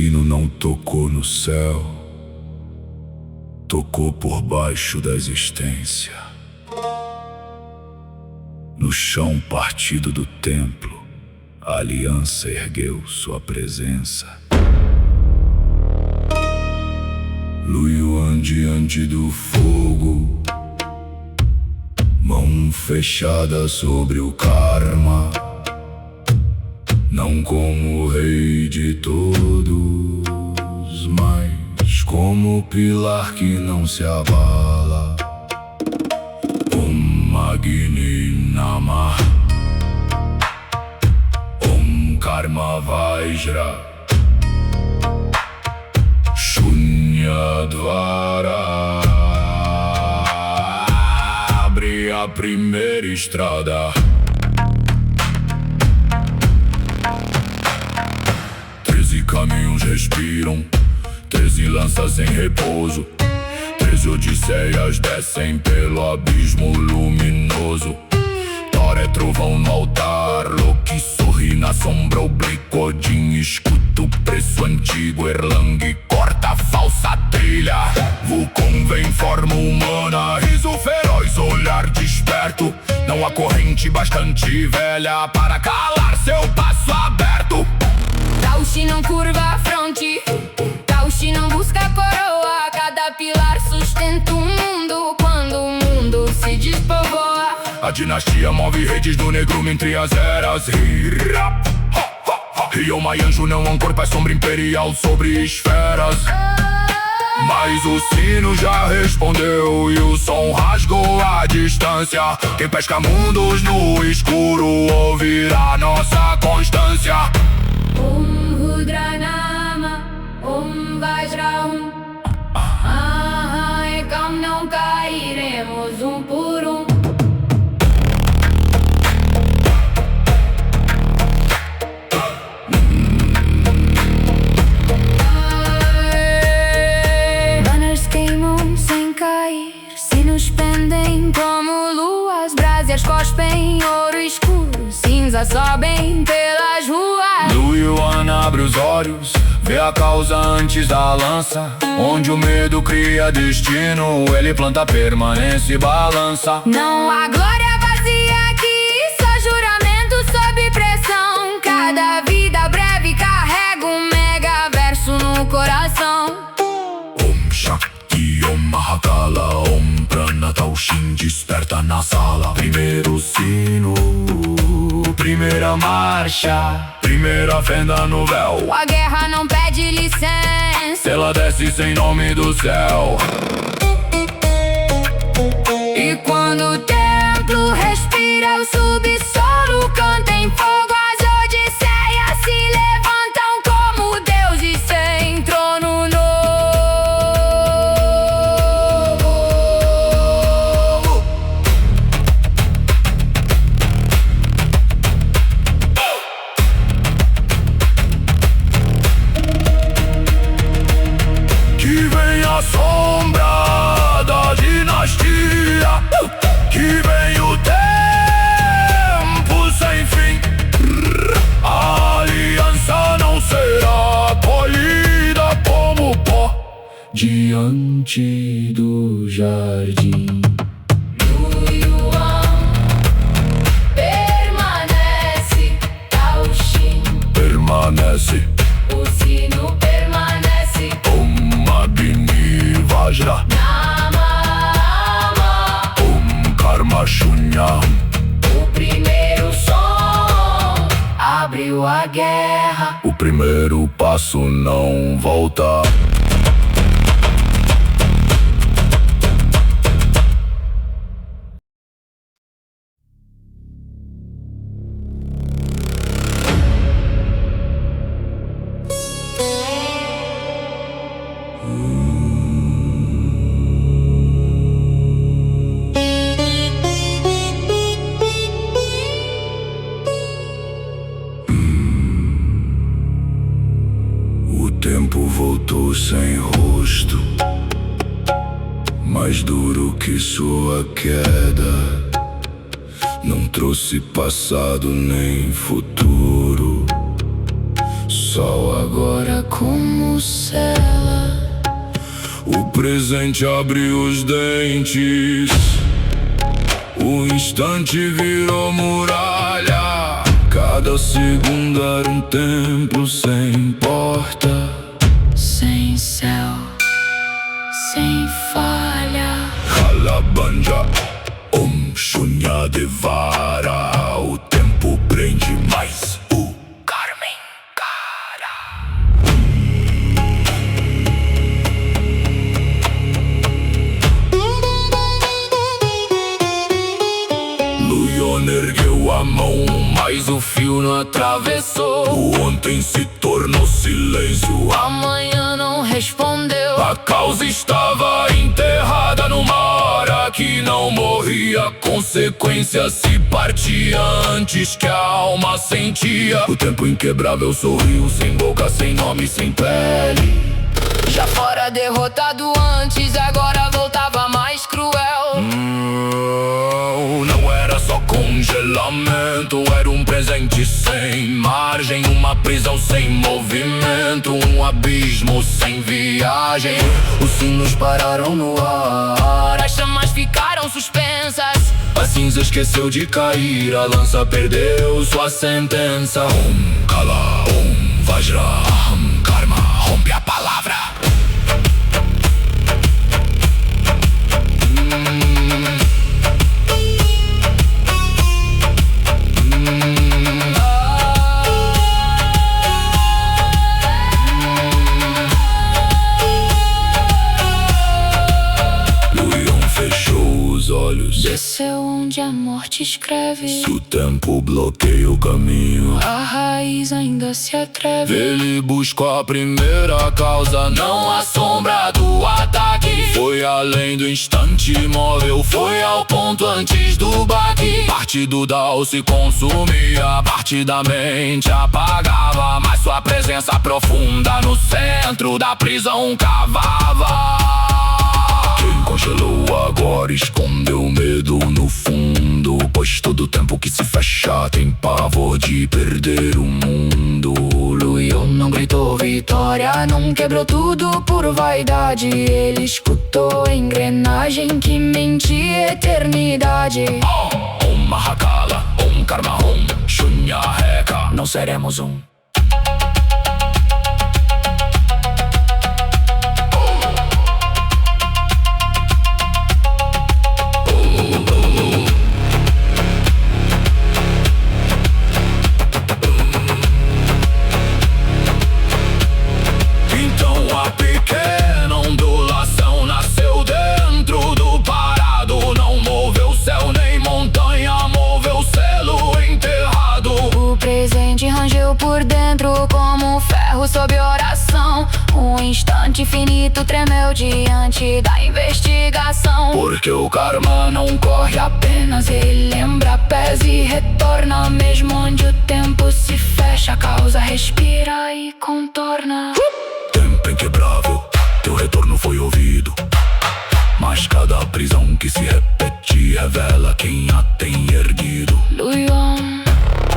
sino não tocou no céu, tocou por baixo da existência. No chão partido do templo, a aliança ergueu sua presença. Luiuan diante do fogo, mão fechada sobre o karma, não como o rei de todos, mas como o pilar que não se abala. Om Agni Namah, Om Karma Vajra, Shunyadvara. Abre a primeira estrada. 13 caminhos respiram, 13 lanças em repouso, 13 odisseias descem pelo abismo luminoso. Thor é trovão no altar, Loki sorri na sombra oblíqua, Odin escuta o preço antigo, Erlang corta a falsa trilha. Vulcan vem forma humana, riso feroz, olhar desperto. Não há corrente bastante velha para calar seu passo aberto. Taushi não curva a fronte, Taushi não busca coroa. Cada pilar sustenta o mundo quando o mundo se despovoa. A dinastia move redes do negrume entre as eras. Ryoma Yanju não há um corpo, é sombra imperial sobre esferas. Mas o sino já respondeu e o som rasgou a distância. Quem pesca mundos no escuro ouvirá nossa constância. Om Rudra Nama, Om Vajra Hum. Ekam não cairemos um por um. Banners queimam sem cair, sinos pendem como luas, brasas cospem ouro escuro, cinza sobem pelas ruas. Luiuan abre os olhos, vê a causa antes da lança. Onde o medo cria destino, ele planta permanência e balança. Não há glória vazia aqui, só juramento sob pressão. Cada vida breve carrega um mega verso no coração. Om Shakti, Om Mahakala, Om Prana Taushin desperta na sala. Primeiro sino, primeira marcha, primeira fenda no véu. A guerra não pede licença, Ela desce sem nome do céu. e quando o templo respira, o subsolo canta em fogo. As odisseias se levantam como deuses sem trono novo. Que vem a sombra da dinastia, que vem o tempo sem fim. A aliança não será colhida como pó diante do jardim. Luiuan permanece, Taushin, Permanece o sino permanece. Om Agni Vajra, Nama, Om Karma Shunya. o primeiro som abriu a guerra. O primeiro passo não volta. O tempo voltou sem rosto, mais duro que sua queda. Não trouxe passado nem futuro, sol agora como cela. O presente abriu os dentes, o instante virou muralha. Cada segundo era um templo sem porta, Sem céu, sem falha. Kalabanja, Shunya Devara. O tempo prende mais o Carmen Cara. Luion ergueu a mão, mas o fio não atravessou. O ontem se tornou silêncio, Amanhã não respondeu. a causa estava enterrada numa hora que não morria. A consequência se partia antes que a alma sentia. O tempo inquebrável sorriu, sem boca, sem nome, sem pele. Já fora derrotado antes, agora voltava mais cruel. Não era só congelamento, era um presente sem margem. Uma prisão sem movimento, um abismo sem viagem. Os sinos pararam no ar, As chamas ficaram suspensas. a cinza esqueceu de cair, a lança perdeu sua sentença. Kala, Vajra, Karma, rompe a palavra. Desceu onde a morte escreve. Se o tempo bloqueia o caminho, A raiz ainda se atreve. ele buscou a primeira causa, não a sombra do ataque. Foi além do instante imóvel, foi ao ponto antes do baque. Parte do Dao se consumia, parte da mente apagava, mas sua presença profunda no centro da prisão cavava. Quem congelou agora escondeu medo no fundo, pois todo tempo que se fecha tem pavor de perder o mundo. Luion não gritou vitória, não quebrou tudo por vaidade. Ele escutou a engrenagem que mentia eternidade. Om Mahakala, Om Karma, Om Shunya Reka. Não seremos um. Por dentro como um ferro sob oração. Um instante infinito tremeu diante da investigação. Porque o karma não corre apenas, Ele lembra pés e retorna. Mesmo onde o tempo se fecha, a causa respira e contorna. tempo inquebrável, teu retorno foi ouvido. Mas cada prisão que se repete revela quem a tem erguido. Luion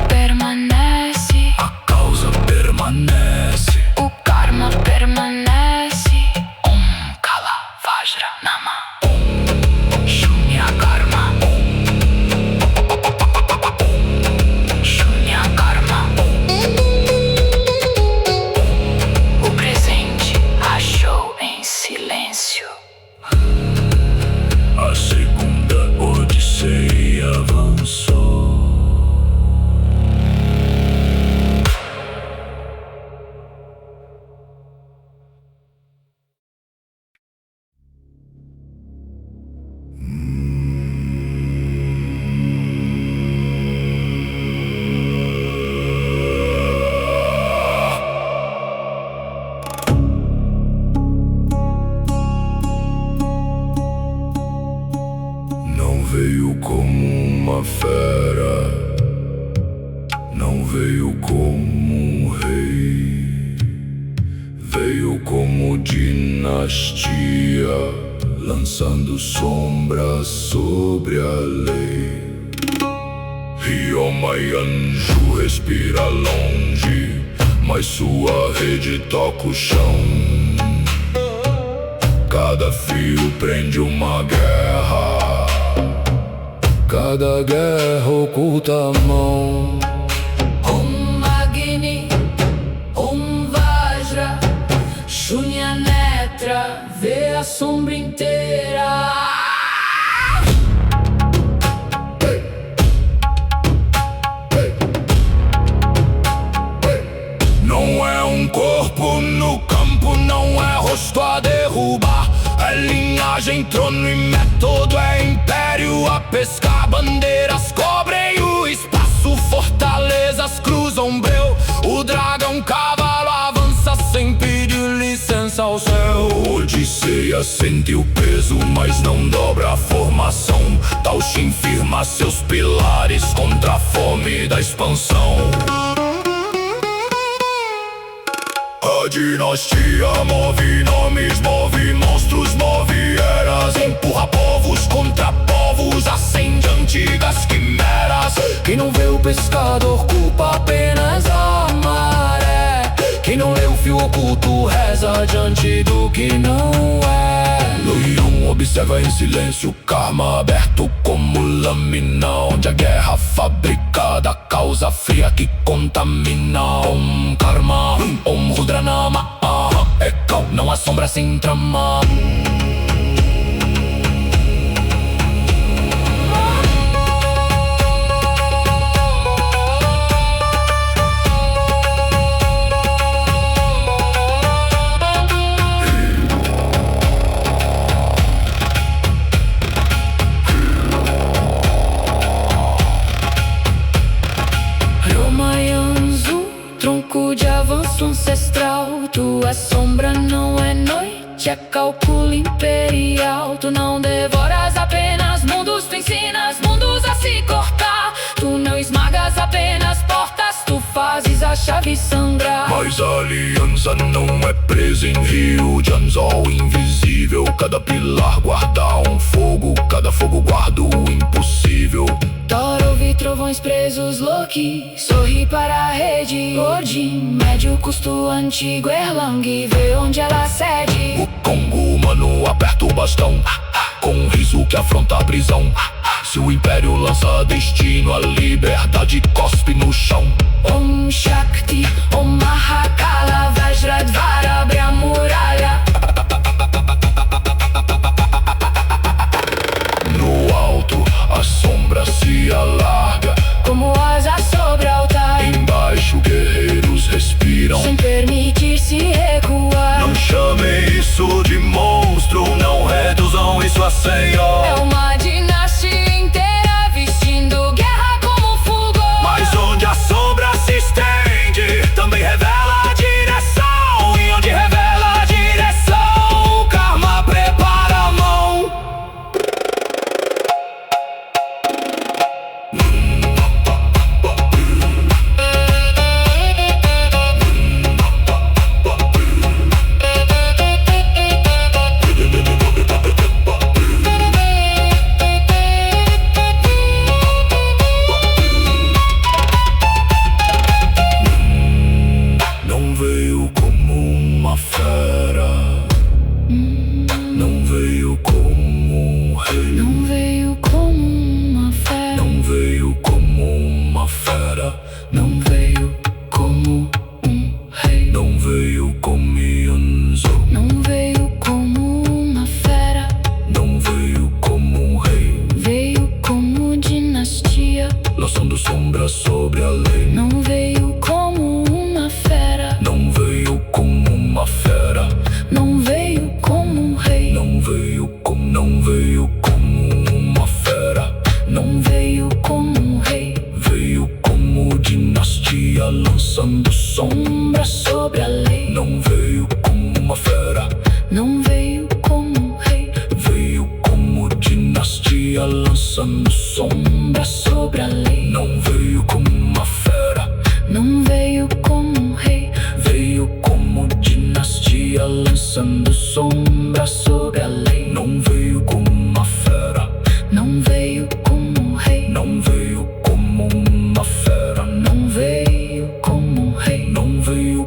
permanece, A causa permanece. o karma permanece. Kala Vajra Nama, Shunya Karma, Shunya Karma. O presente achou em silêncio. A segunda odisseia avançou. Veio como uma fera, não veio como um rei. Veio como dinastia, lançando sombras sobre a lei. Rioma e anjo respira longe, mas sua rede toca o chão. Cada fio prende uma guerra, cada guerra oculta a mão. Agni, Vajra, Shunya Netra, vê a sombra inteira. Não é um corpo no campo, não é rosto a derrubar. É linhagem, trono e método, é império a pescar. Bandeiras cobrem o espaço, fortalezas cruzam breu. O dragão cavalo avança sem pedir licença ao céu. Odisseia sente o peso, mas não dobra a formação. Taoxin firma seus pilares contra a fome da expansão. A dinastia move nomes, move monstros, move eras. Empurra povos contra povos, acende antigas quimeras. Quem não vê o pescador culpa apenas a maré. Quem não lê o fio oculto reza diante do que não é. Leão observa em silêncio, karma aberto como lâmina, onde a guerra fabricada causa fria que contamina. Karma, Rudranama, é cal, não há sombra sem trama. Tronco de avanço ancestral, tua sombra não é noite, é cálculo imperial. Tu não devoras apenas mundos, tu ensinas mundos a se cortar. Tu não esmagas apenas portas, tu fazes a chave sangrar. Mas a aliança não é presa em rio de anzol invisível. Cada pilar guarda um fogo, cada fogo guarda o impossível. Thor ouve trovões presos, Loki sorri para a rede. Odin mede o custo antigo, Erlang vê onde ela cede. O Congo humano aperta o bastão, com um riso que afronta a prisão. Se o império lança destino, a liberdade cospe no chão. Om Shakti, Om Mahakala, Vajradvara abre a muralha. No alto, a sombra se alarga como asa sobre altar. Embaixo, guerreiros respiram sem permitir-se recuar. Não chamem isso de monstro, não reduzam isso a senhor. É uma dinastia inteira vestindo guerra como fulgor. Mas onde a sombra se estende, também revela a direção. E onde revela a direção, o karma prepara a mão. Não veio como uma fera, não veio como um rei. Não veio como uma fera, Não veio como uma fera, não veio como um rei. não veio como Yanzo, Não veio como uma fera, não veio como um rei. veio como dinastia. Lançando sombra sobre a lei. Não veio como uma fera, Não veio como uma fera, não veio como um rei. não veio como uma fera. Não veio como um rei, Veio como dinastia, lançando sombra sobre a lei. Não veio como uma fera, Não veio como um rei, veio como dinastia, lançando sombra sobre a lei. Não veio como uma fera, Não veio como um rei, veio como dinastia, lançando sombra sobre a lei. Não veio como uma fera, não veio como um rei. não veio como uma fera, Não veio como um rei, não veio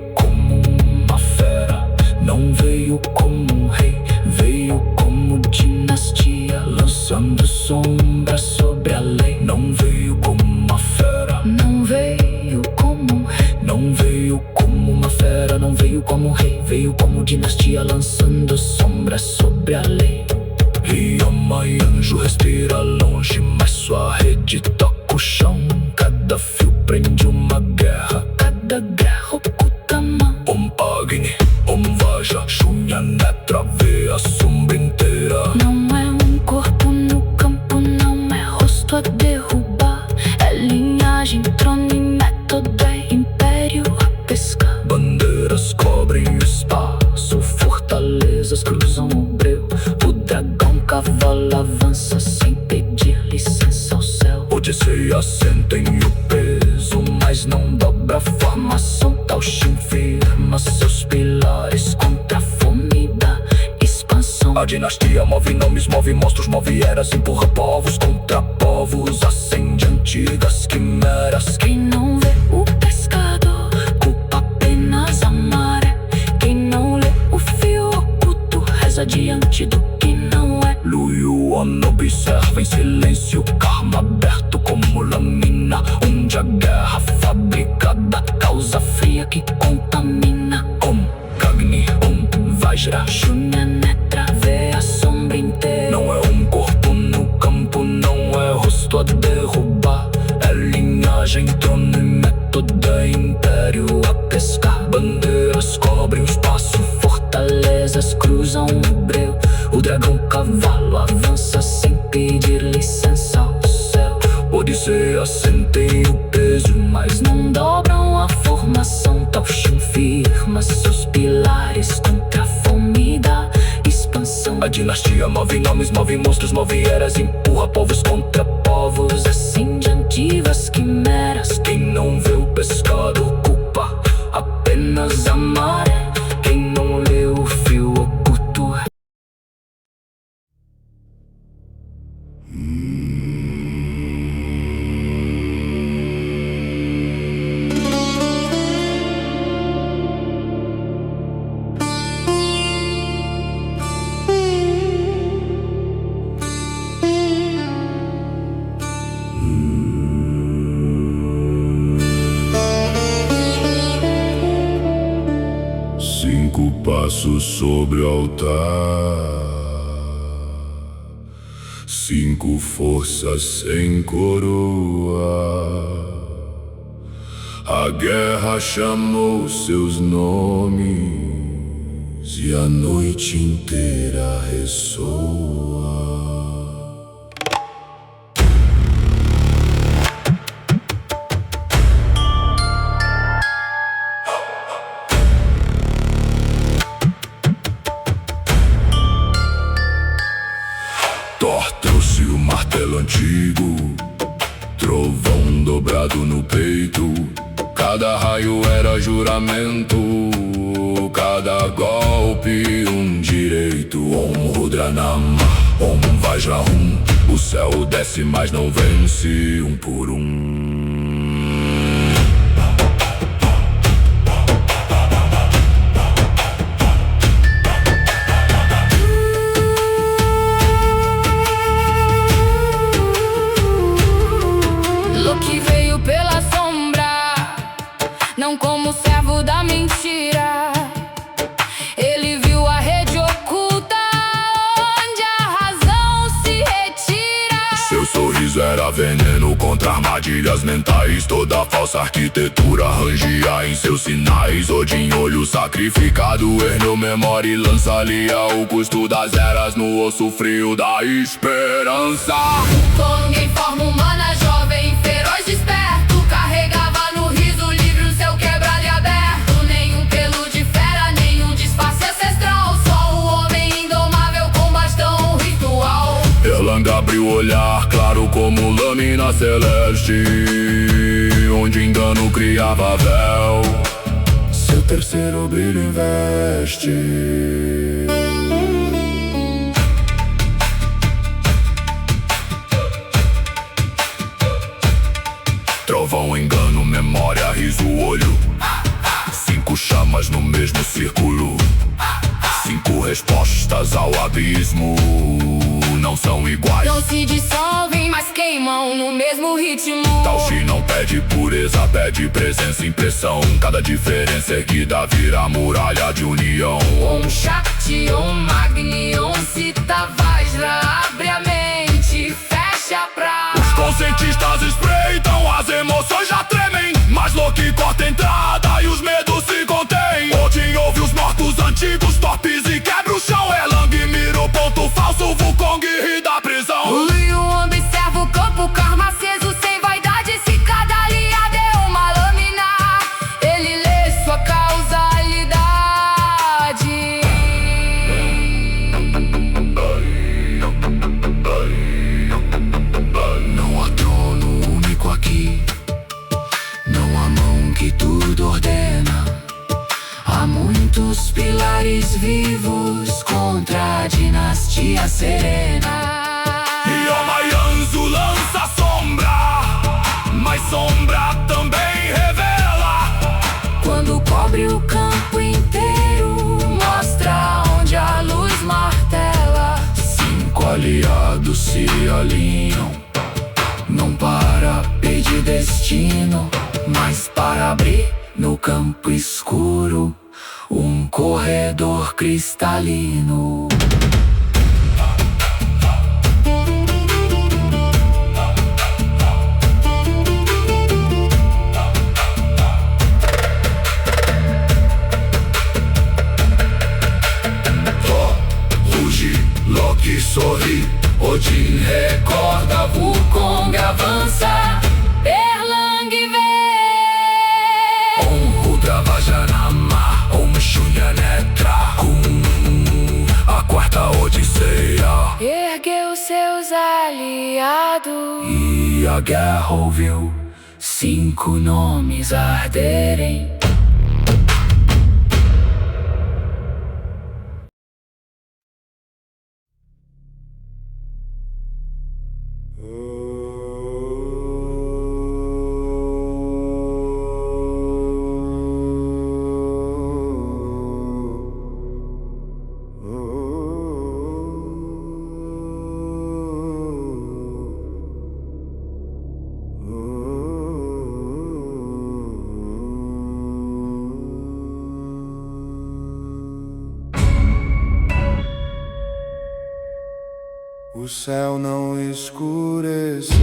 a sombra inteira. Não é um corpo no campo, não é rosto a derrubar. É linhagem, trono e método, é império a pescar. Bandeiras cobrem o espaço, fortalezas cruzam o breu. O dragão cavalo avança sem pedir licença ao céu. Odisseia sentem o peso, mas não dobra a formação. Taoxin firma seus pilares contra a fome da expansão. A dinastia move nomes, move monstros, move eras, empurra povos contra povos, acende antigas quimeras. Quem não vê o pescador culpa apenas a maré. Quem não lê o fio oculto reza diante do que não é. Lu Yuan observa em silêncio, karma aberto como lâmina, onde a guerra fabricada causa fria que contamina. Om Kagni, Om Vajra, Shunya Netra vê a sombra inteira. não é um corpo no campo, não é rosto a derrubar. É linhagem, trono e método, é império a pescar. Bandeiras cobrem o espaço, fortalezas cruzam o breu. O dragão cavalo avança sem pedir licença ao céu. Odisseia sentem o peso, mas não dobram a formação. Taoxin firma seus pilares contra a fome da expansão. A dinastia move nomes, move monstros, move eras, empurra povos contra povos, acende antigas quimeras. Quem não vê o pescado culpa apenas a maré. Quem não lê o fio oculto. Cinco passos sobre o altar, cinco forças sem coroa. A guerra chamou seus nomes e a noite inteira ressoa. Thor trouxe o martelo antigo, trovão dobrado no peito. Cada raio era juramento, cada golpe um direito. Om Rudranama, Om Vajrahum. O céu desce, mas não vence, um por um. Loki veio pela sombra, não como servo da mentira. Ele viu a rede oculta, onde a razão se retira. Seu sorriso era veneno contra armadilhas mentais. Toda falsa arquitetura rangia em seus sinais. Odin, olho sacrificado, ergueu memória e lança-lhe o custo das eras no osso frio da esperança. Kong em forma humana, jovem, feroz, desperto, carregava no riso livre o seu quebrado e aberto. Nenhum pelo de fera, nenhum disfarce ancestral, só o homem indomável com bastão ritual. Erlang abriu o olhar, claro como lâmina celeste, onde engano criava véu. Seu terceiro brilho investe. Trovão, engano, memória, riso, olho. Cinco chamas no mesmo círculo. Cinco respostas ao abismo. Não são iguais. Não se dissolvem, mas queimam no mesmo ritmo. Taoxin não pede pureza, pede presença, impressão. Cada diferença erguida vira muralha de união. Om Shakti, Om Agni, Om Sita Vajra. Abre a mente, fecha pra... Os conscientistas espreitam, as emoções já tremem. Mas Loki corta a entrada e os medos se contêm. Odin ouve os mortos antigos, torpes e quebra o chão. Erlang calmaria serena. E o Maianzo lança sombra, mas sombra também revela. Quando cobre o campo inteiro, mostra onde a luz martela. 5 aliados se alinham, não para pedir destino, mas para abrir no campo escuro um corredor cristalino. Loki sorri, Odin recorda, Wukong avança, Erlang vem. Rudra Vajanama, Shunyanetra, a quarta Odisseia Ergueu seus aliados e a guerra ouviu 5 nomes arderem. O céu não escureceu,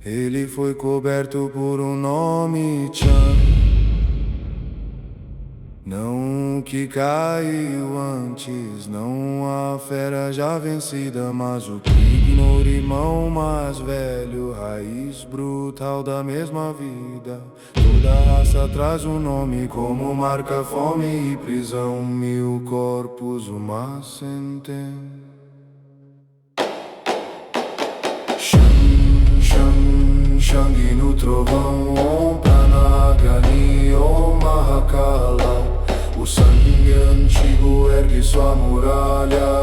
ele foi coberto por um nome Chan, não que caiu antes, não a fera já vencida, mas o que ignora irmão mais velho, raiz brutal da mesma vida. Toda raça traz um nome como marca, fome e prisão, 1000 corpos, uma sentença. Shang no trovão, Om Pranagani, Om Mahakala. O sangue antigo ergue sua muralha.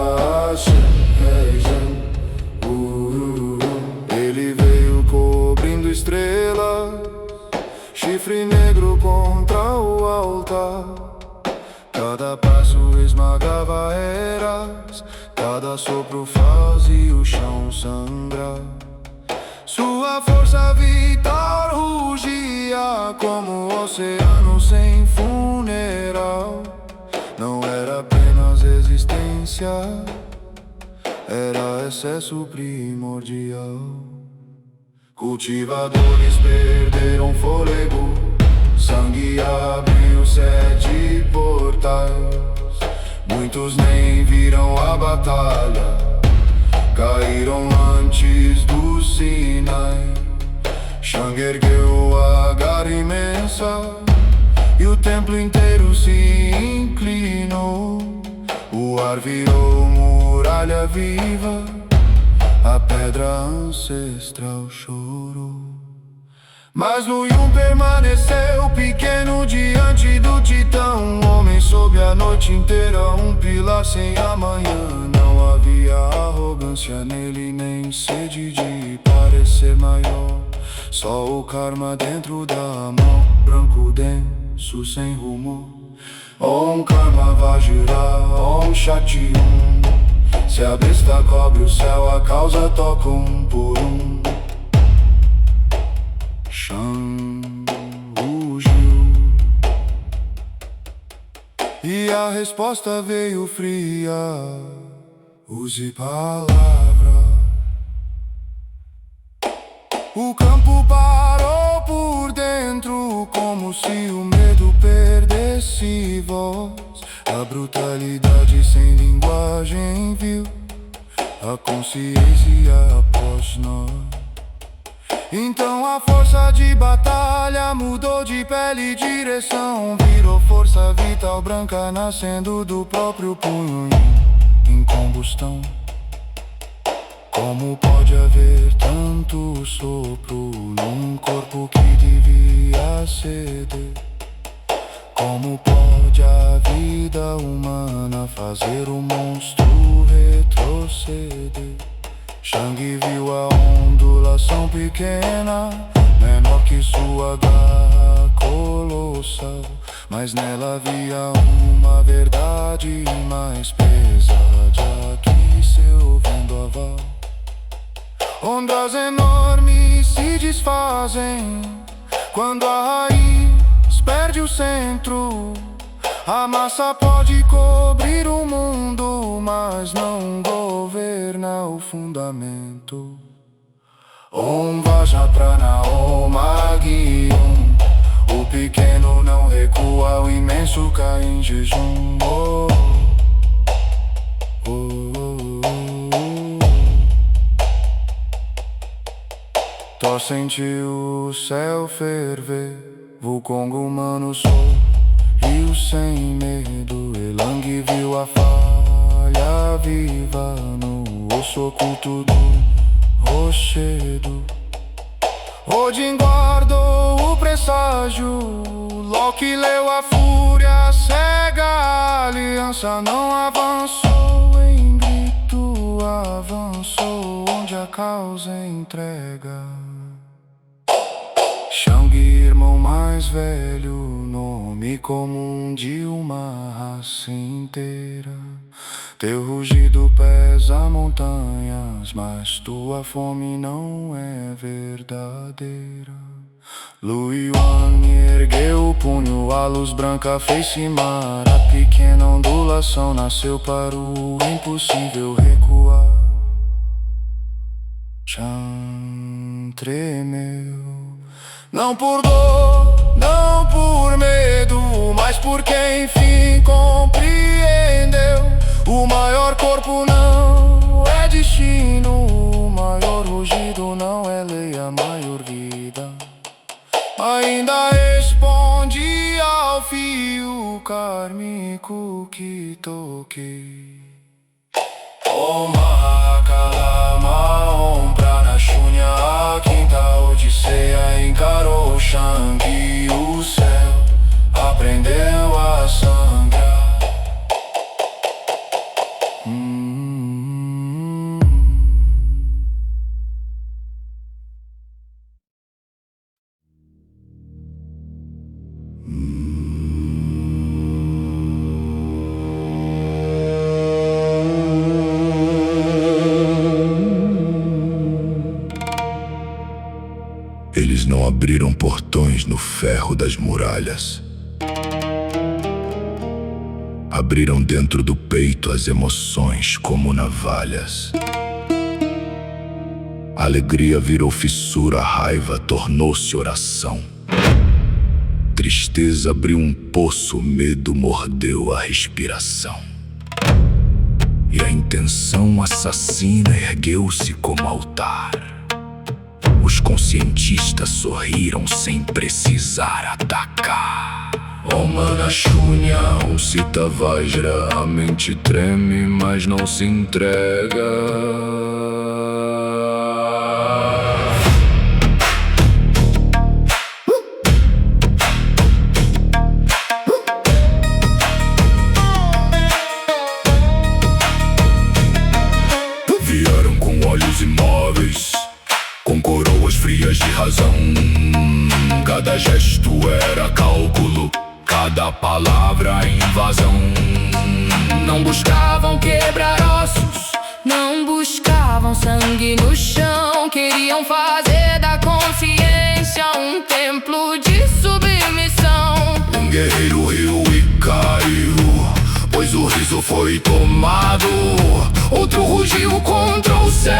Ele veio cobrindo estrelas, chifre negro contra o altar. Cada passo esmagava eras, cada sopro fazia o chão sangrar. Sua força vital rugia como o oceano sem funeral. Não era apenas existência, era excesso primordial. Cultivadores perderam fôlego, sangue abriu 7 portais. Muitos nem viram a batalha, caíram antes do Sinai. Shang ergueu a garra imensa e o templo inteiro se inclinou. O ar virou muralha viva, a pedra ancestral chorou. Mas no Yun permaneceu pequeno diante do titã, um homem sob a noite inteira, um pilar sem amanhã. Não havia arrogância nele, nem sede de parecer maior, só o karma dentro da mão, branco denso sem rumo. Om Karma Vajra, Om Shakti Om. Se a besta cobre o céu, a causa toca um por um. Shang rugiu e a resposta veio fria. Use palavra. O campo parou por dentro, como se o medo perdesse voz. A brutalidade sem linguagem viu a consciência após nós. Então a força de batalha mudou de pele e direção, virou força vital branca nascendo do próprio punho em combustão. Como pode haver tanto sopro num corpo que devia ceder? Como pode a vida humana fazer o monstro retroceder? Shang viu a ondulação pequena, menor que sua garra colossal, mas nela havia uma verdade mais pesada que seu vendaval. Ondas enormes se desfazem quando a raiz perde o centro. A massa pode cobrir o mundo, mas não governa o fundamento. Om Vajrapranam Om Agyam. O pequeno não recua, o imenso cai em jejum. Oh, oh, oh, oh. Thor sentiu o céu ferver, Wukong humano sorriu sem medo. Elang viu a falha viva no osso oculto do rochedo. Odin guardou o presságio, Loki leu a fúria cega. A aliança não avançou em grito, avançou onde a causa entrega. Shang, irmão mais velho, nome comum de uma raça inteira. Teu rugido pesa montanhas, mas tua fome não é verdadeira. Lu Yuan ergueu o punho, a luz branca fez cimar. A pequena ondulação nasceu para o impossível recuar. Chan tremeu, não por dor, não por medo, mas porque enfim compreendeu. O maior corpo não é destino, o maior rugido não é lei, a maior vida ainda responde ao fio kármico que toquei. Om Mahakalama Om Pranashunya. A quinta odisseia encarou Shang e o céu aprendeu a sangrar. Eles não abriram portões no ferro das muralhas. Abriram dentro do peito as emoções como navalhas. A alegria virou fissura, a raiva tornou-se oração. Tristeza abriu um poço, medo mordeu a respiração. E a intenção assassina ergueu-se como altar. Os conscientistas sorriram sem precisar atacar. Om Manashunya, Om Sita Vajra. A mente treme, mas não se entrega. Vieram com olhos imóveis, com coroas frias de razão. Cada gesto era cálculo, cada palavra invasão. Não buscavam quebrar ossos, não buscavam sangue no chão. Queriam fazer da consciência um templo de submissão. Um guerreiro riu e caiu, pois o riso foi tomado. Outro rugiu contra o céu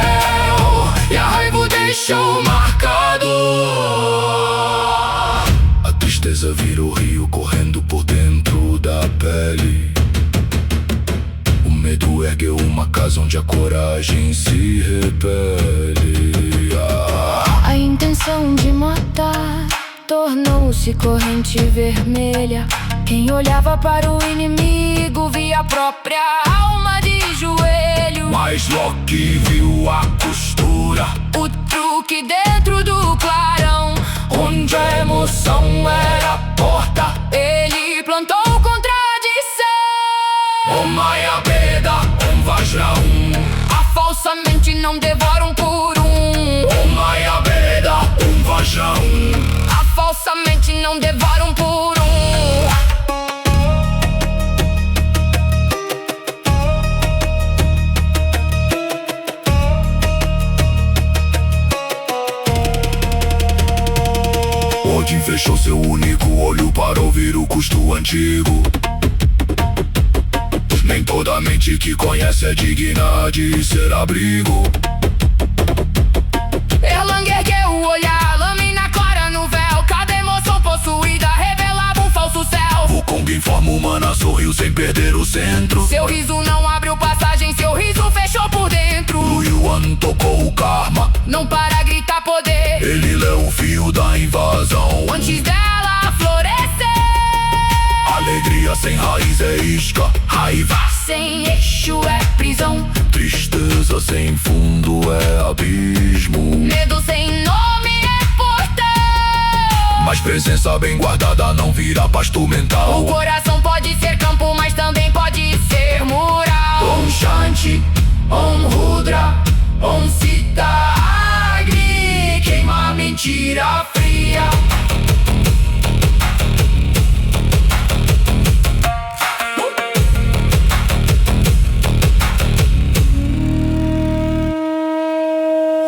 e a raiva o deixou marcado. A tristeza virou rio correndo por dentro da pele. O medo ergueu uma casa onde a coragem se repele. A intenção de matar tornou-se corrente vermelha. Quem olhava para o inimigo via a própria alma de joelho. Mas Loki viu a costura, o truque dentro do clarão, onde a emoção era a porta. Ele Maya Beda, Vajra. A falsa mente não devora um por um. Maya Beda, Vajra. A falsa mente não devora um por um. Odin fechou seu único olho para ouvir o custo antigo. Nem toda mente que conhece é digna de ser abrigo. Erlang ergueu o olhar, lâmina clara no véu. Cada emoção possuída revelava um falso céu. O Kong em forma humana sorriu sem perder o centro. Seu riso não abriu passagem, seu riso fechou por dentro. Lu Yuan tocou o karma, não para gritar poder. ele leu o fio da invasão. Antes dela florescer. Alegria sem raiz é isca, raiva sem eixo é prisão. Tristeza sem fundo é abismo. Medo sem nome é portão. Mas presença bem guardada não vira pasto mental. O coração pode ser campo, mas também pode ser mural. Om Shanti, Om Rudra, Om Sita Agni. Queima a mentira fria.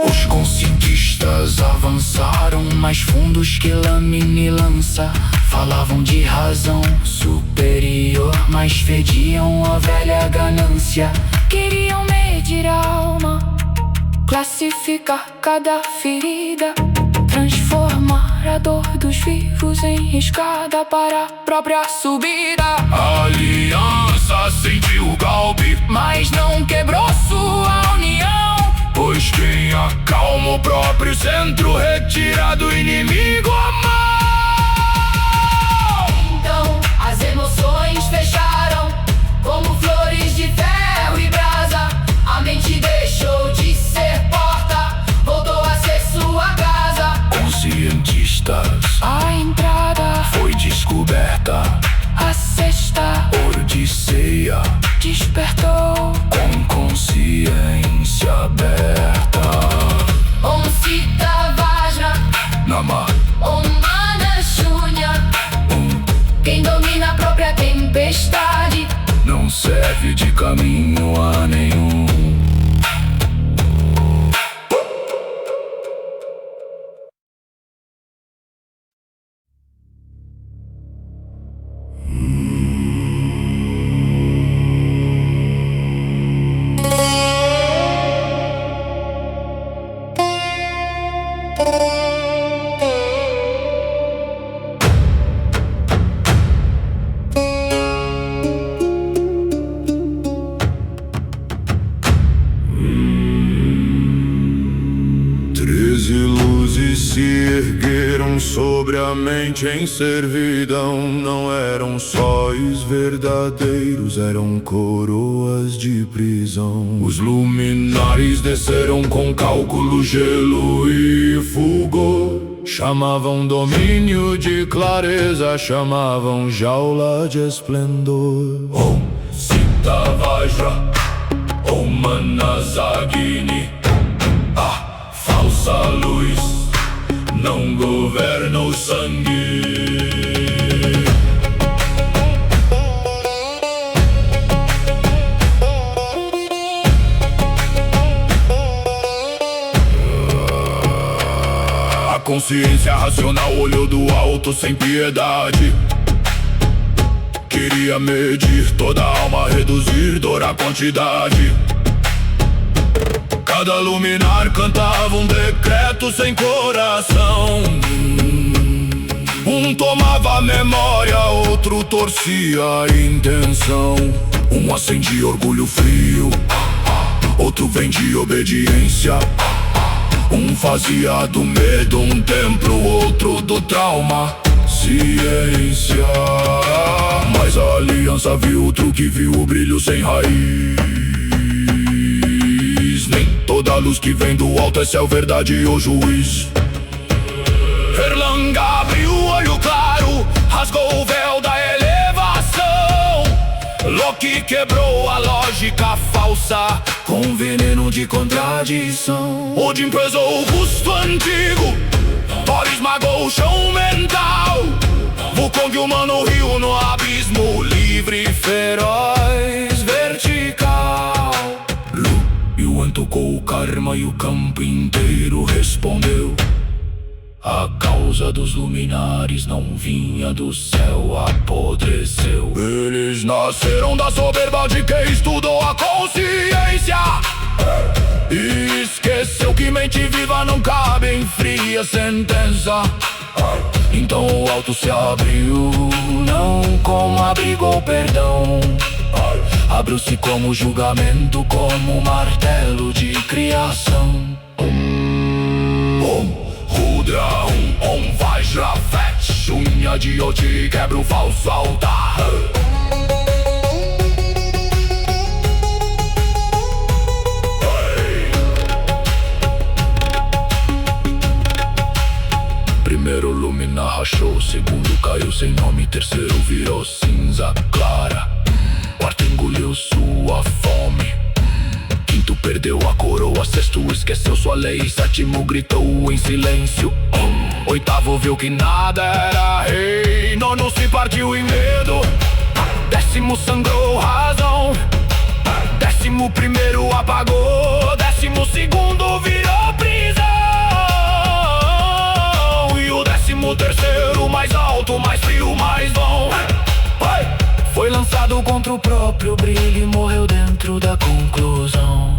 Os conscientistas avançaram mais fundos que lâmina e lança. Falavam de razão superior, mas fediam a velha ganância. Queriam medir a alma, classificar cada ferida, transformar a dor dos vivos em escada para a própria subida. A aliança sentiu o golpe, mas não quebrou sua união. pois quem acalma o próprio centro retira do inimigo a mão. Então as emoções fecharam como flores de ferro e brasa. A mente deixou de ser porta, voltou a ser sua casa. Conscientistas, A entrada foi descoberta. a sexta Odisseia, despertou. com consciência aberta. Om Sita Vajra, Namah, Om Mana Shunya. Quem domina a própria tempestade não serve de caminho a nenhum. Se ergueram sobre a mente em servidão. Não eram sóis verdadeiros, eram coroas de prisão. Os luminares desceram com cálculo, gelo e fulgor. Chamavam domínio de clareza, chamavam jaula de esplendor. Om Sita Vajra, Om Manas Agni. A falsa luz não governa o sangue. A consciência racional olhou do alto sem piedade. Queria medir toda a alma, reduzir dor à quantidade. Cada luminar cantava um decreto sem coração. Um tomava a memória, outro torcia a intenção. Um acendia orgulho frio, outro vendia obediência. Um fazia do medo um templo, outro do trauma ciência. Mas a aliança viu o truque, viu o brilho sem raiz. Nem toda luz que vem do alto é céu, verdade ou juiz. Erlang abriu o olho claro, rasgou o véu da elevação. Loki quebrou a lógica falsa com veneno de contradição. Odin pesou o custo antigo, Thor esmagou o chão mental. Wukong humano riu no abismo, livre, feroz, vertical. Lu Yuan tocou o karma e o campo inteiro respondeu. A causa dos luminares não vinha do céu, apodreceu. Eles nasceram da soberba de quem estudou a consciência e esqueceu que mente viva não cabe em fria sentença. Então o alto se abriu, não como abrigou perdão. Abriu-se como julgamento, como martelo de criação. Rudra, Vajravet, unha de Oti quebra o falso altar. Primeiro Lumina rachou, segundo caiu sem nome, terceiro virou cinza clara, quarto engoliu sua fome, quinto perdeu a coroa, sexto esqueceu sua lei, sétimo gritou em silêncio, oitavo viu que nada era rei, nono se partiu em medo, décimo sangrou razão, décimo primeiro apagou, décimo segundo virou prisão, e o décimo terceiro mais alto, mais frio, mais bom, foi lançado contra o próprio brilho e morreu dentro da conclusão.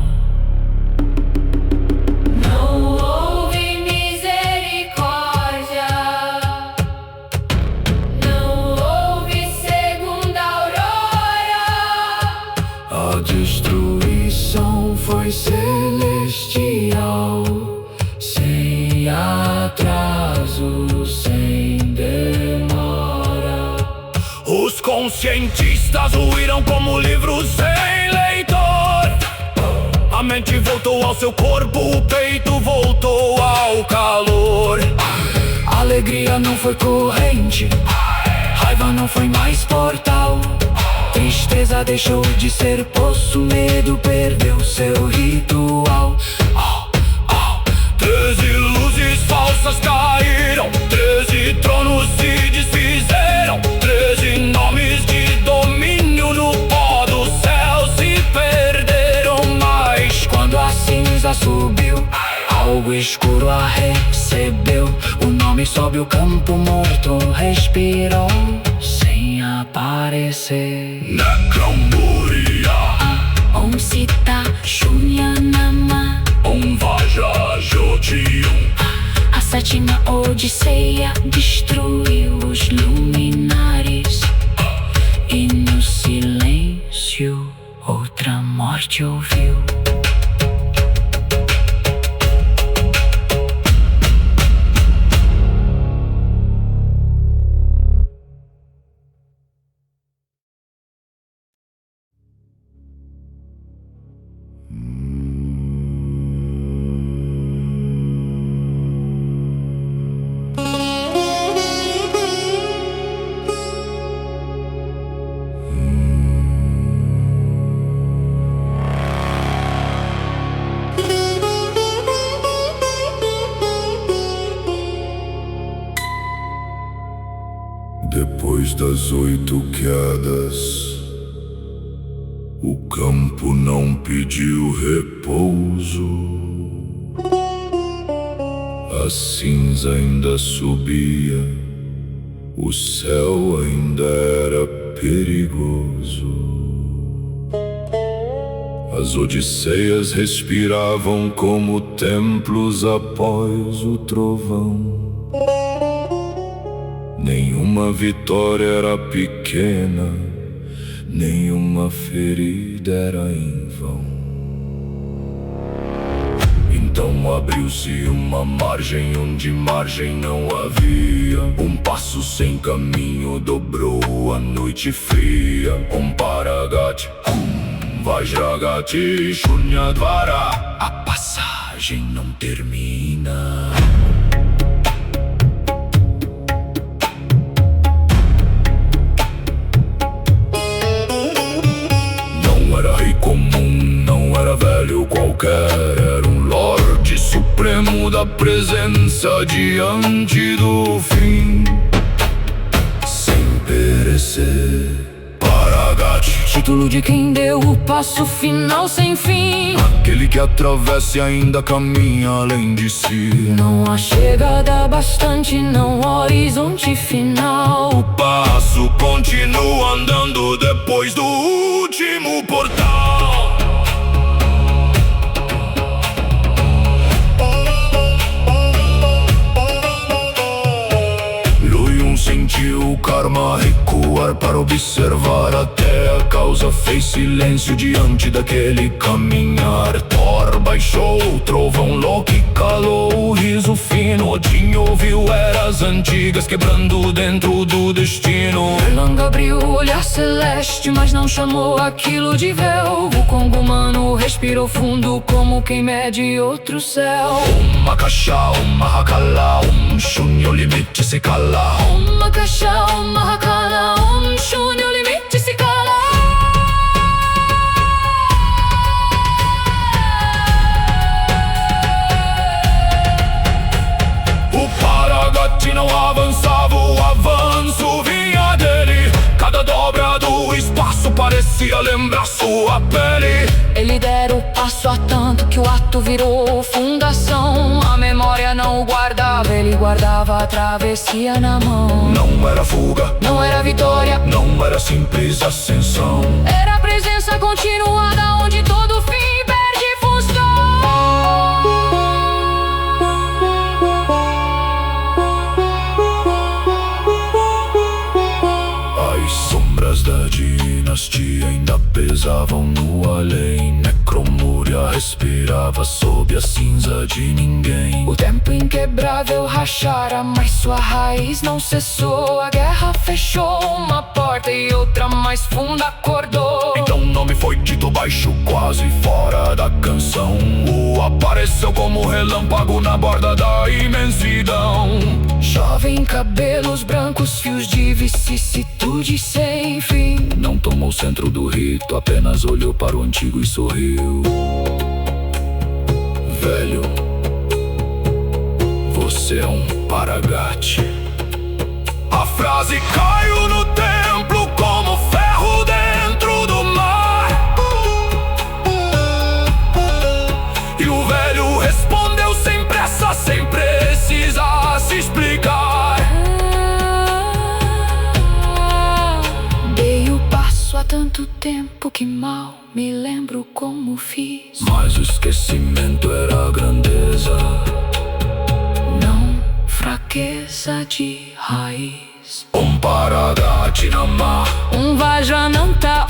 A destruição foi celestial, sem atraso, sem demora. Os conscientistas ruíram como livros sem leitor. A mente voltou ao seu corpo, o peito voltou ao calor. Alegria não foi corrente, raiva não foi mais portal. Tristeza deixou de ser poço, medo perdeu seu ritual. 13 luzes falsas caíram, 13 tronos se desfizeram, 13 nomes de domínio no pó do céu se perderam. Mas quando a cinza subiu, algo escuro a recebeu. O nome sob o campo morto respirou sem aparecer. Necramburia, Om Sita Shunyanama, Om Vajrajotium. a sétima Odisseia destruiu os luminares, e no silêncio outra morte ouviu. Depois das 8 quedas, o campo não pediu repouso. A cinza ainda subia, o céu ainda era perigoso. As odisseias respiravam como templos após o trovão. Nenhuma vitória era pequena, nenhuma ferida era em vão. Então abriu-se uma margem onde margem não havia. Um passo sem caminho dobrou a noite fria. Paragati, Vajragati, Shunyadvara. A passagem não termina. Não era rei comum, não era velho qualquer. Era um Lorde Supremo da presença diante do fim, sem perecer. Paragat, título de quem deu o passo final sem fim. aquele que atravessa e ainda caminha além de si. Não há chegada bastante, não há horizonte final. O passo continua andando depois do último portal. Luion sentiu o karma recuar para observar até a causa fez silêncio diante daquele caminhar. Thor baixou o trovão, Loki calou o riso fino. Odin ouviu eras antigas quebrando dentro do destino. Erlang abriu o olhar celeste, mas não chamou aquilo de véu. O Congo humano respirou fundo como quem mede outro céu. Makasha, Mahakala, Shunyo limite se cala. Makasha, Mahakala, Shunyo limite se cala. O Paragat não avançava, o avanço vinha dele. Cada dobra do espaço parecia lembrar sua pele. Ele dera o passo a tanto que o ato virou fundação. A memória não o guardava, ele guardava a travessia na mão. Não era fuga, Não era vitória, não era simples ascensão. era a presença continuada onde todo fim perde função. As sombras da dinastia ainda pesavam no além. Necromúria respirava sob a cinza de ninguém. O tempo inquebrável rachara, mas sua raiz não cessou. A guerra fechou uma porta e outra mais funda acordou. Então o nome foi dito baixo, quase fora da canção. O apareceu como relâmpago na borda da imensidão. Jovem, cabelos brancos, fios de vicissitude sem fim. Não tomou o centro do rito, apenas olhou para o antigo e sorriu. Velho, você é um Paragat. A frase caiu no templo como ferro dentro do mar. E o velho respondeu sem pressa, sem precisar se explicar. Dei o passo há tanto tempo que mal me lembro como fiz. Mas o esquecimento era a grandeza, Não fraqueza de raiz. Paragat Namah. Vajrananta,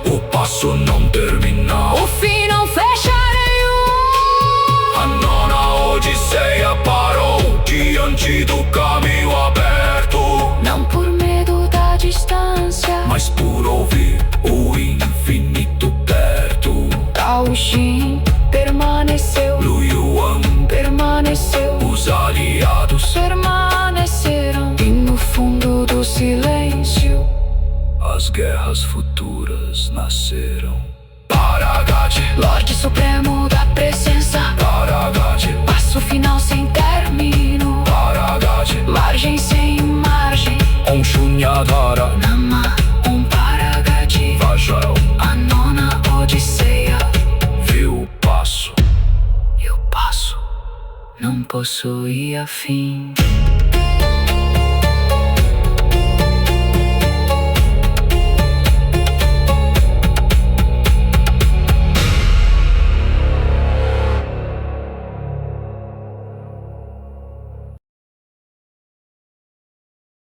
O passo não termina, o fim não fecha nenhum. a nona Odisseia parou diante do caminho aberto. Não por medo da distância, Mas por ouvir o infinito perto. Tao Xin permaneceu, Lu Yuan, permaneceu, os aliados, permaneceram. E no fundo do silêncio, as guerras futuras nasceram. Paragat, Lorde Supremo da presença, Paragat, passo final sem término, Paragat, margem sem margem. Shunyadhara, Nama, Paragat, Vajra, a nona Odisseia. viu o passo. E o passo não possuía fim.